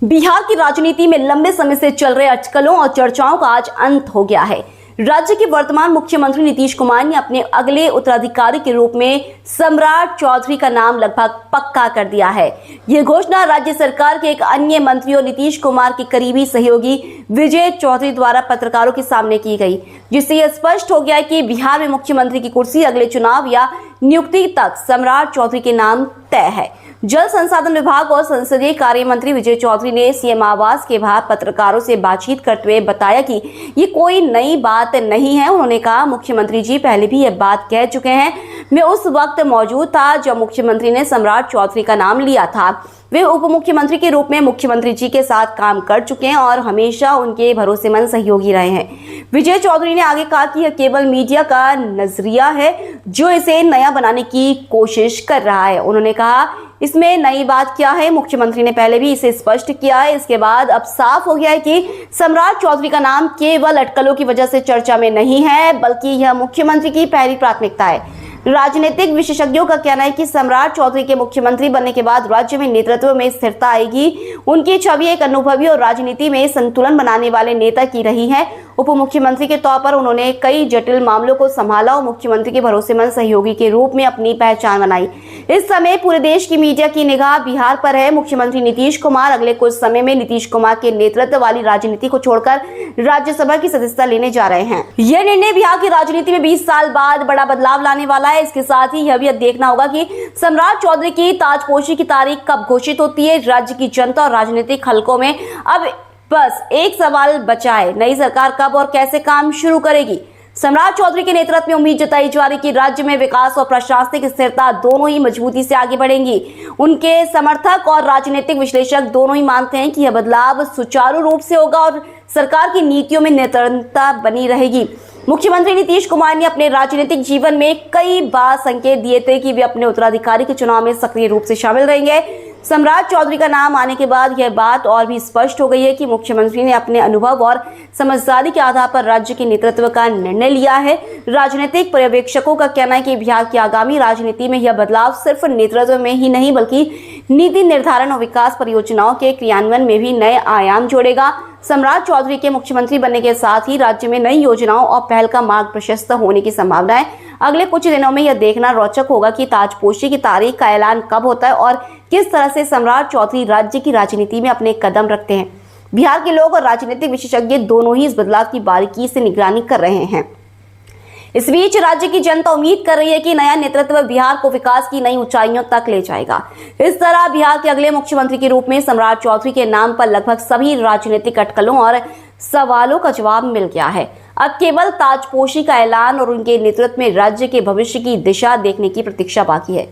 बिहार की राजनीति में लंबे समय से चल रहे अटकलों और चर्चाओं का आज अंत हो गया है। राज्य के वर्तमान मुख्यमंत्री नीतीश कुमार ने अपने अगले उत्तराधिकारी के रूप में सम्राट चौधरी का नाम लगभग पक्का कर दिया है। ये घोषणा राज्य सरकार के एक अन्य मंत्री और नीतीश कुमार के करीबी सहयोगी विजय चौधरी द्वारा पत्रकारों के सामने की गई, जिससे यह स्पष्ट हो गया है कि बिहार में मुख्यमंत्री की कुर्सी अगले चुनाव या नियुक्ति तक सम्राट चौधरी के नाम तय है। जल संसाधन विभाग और संसदीय कार्य मंत्री विजय चौधरी ने सीएम आवास के बाहर पत्रकारों से बातचीत करते हुए बताया कि ये कोई नई बात नहीं है। उन्होंने कहा, मुख्यमंत्री जी पहले भी ये बात कह चुके हैं। मैं उस वक्त मौजूद था जब मुख्यमंत्री ने सम्राट चौधरी का नाम लिया था। वे उप मुख्यमंत्री के रूप में मुख्यमंत्री जी के साथ काम कर चुके हैं और हमेशा उनके भरोसेमंद सहयोगी रहे हैं। विजय चौधरी ने आगे कहा कि यह केवल मीडिया का नजरिया है जो इसे नया बनाने की कोशिश कर रहा है। उन्होंने कहा, इसमें नई बात क्या है, मुख्यमंत्री ने पहले भी इसे स्पष्ट किया है। इसके बाद अब साफ हो गया है कि सम्राट चौधरी का नाम केवल अटकलों की वजह से चर्चा में नहीं है, बल्कि यह मुख्यमंत्री की पहली प्राथमिकता है। राजनीतिक विशेषज्ञों का कहना है कि सम्राट चौधरी के मुख्यमंत्री बनने के बाद राज्य में नेतृत्व में स्थिरता आएगी। उनकी छवि एक अनुभवी और राजनीति में संतुलन बनाने वाले नेता की रही है। उप मुख्यमंत्री के तौर पर उन्होंने कई जटिल मामलों को संभाला और मुख्यमंत्री के भरोसेमंद सहयोगी के रूप में अपनी पहचान बनाई। इस समय पूरे देश की मीडिया की निगाह बिहार पर है। मुख्यमंत्री नीतीश कुमार अगले कुछ समय में नीतीश कुमार के नेतृत्व वाली राजनीति को छोड़कर राज्यसभा की सदस्यता लेने जा रहे हैं। यह निर्णय बिहार की राजनीति में 20 साल बाद बड़ा बदलाव लाने वाला है। इसके साथ ही यह भी देखना होगा कि सम्राट चौधरी की ताजपोशी की तारीख कब घोषित होती है। राज्य की जनता और राजनीतिक हलकों में अब बस एक सवाल बचा है, नई सरकार कब और कैसे काम शुरू करेगी। सम्राट चौधरी के नेतृत्व में उम्मीद जताई जा रही कि राज्य में विकास और प्रशासनिक स्थिरता दोनों ही मजबूती से आगे बढ़ेंगी। उनके समर्थक और राजनीतिक विश्लेषक दोनों ही मानते हैं कि यह बदलाव सुचारू रूप से होगा और सरकार की नीतियों में निरंतरता बनी रहेगी। मुख्यमंत्री नीतीश कुमार ने अपने राजनीतिक जीवन में कई बार संकेत दिए थे कि वे अपने उत्तराधिकारी के चुनाव में सक्रिय रूप से शामिल रहेंगे। सम्राट चौधरी का नाम आने के बाद यह बात और भी स्पष्ट हो गई है कि मुख्यमंत्री ने अपने अनुभव और समझदारी के आधार पर राज्य के नेतृत्व का निर्णय लिया है। राजनीतिक पर्यवेक्षकों का कहना है कि बिहार की आगामी राजनीति में यह बदलाव सिर्फ नेतृत्व में ही नहीं, बल्कि नीति निर्धारण और विकास परियोजनाओं के क्रियान्वयन में भी नए आयाम जोड़ेगा। सम्राट चौधरी के मुख्यमंत्री बनने के साथ ही राज्य में नई योजनाओं और पहल का मार्ग प्रशस्त होने की संभावना है। अगले कुछ दिनों में यह देखना रोचक होगा कि ताजपोशी की तारीख का ऐलान कब होता है और किस तरह से सम्राट चौधरी राज्य की राजनीति में अपने कदम रखते हैं। बिहार के लोग और राजनीतिक विशेषज्ञ दोनों ही इस बदलाव की बारीकी से निगरानी कर रहे हैं। इस बीच राज्य की जनता उम्मीद कर रही है कि नया नेतृत्व बिहार को विकास की नई ऊंचाइयों तक ले जाएगा। इस तरह बिहार के अगले मुख्यमंत्री के रूप में सम्राट चौधरी के नाम पर लगभग सभी राजनीतिक अटकलों और सवालों का जवाब मिल गया है। अब केवल ताजपोशी का ऐलान और उनके नेतृत्व में राज्य के भविष्य की दिशा देखने की प्रतीक्षा बाकी है।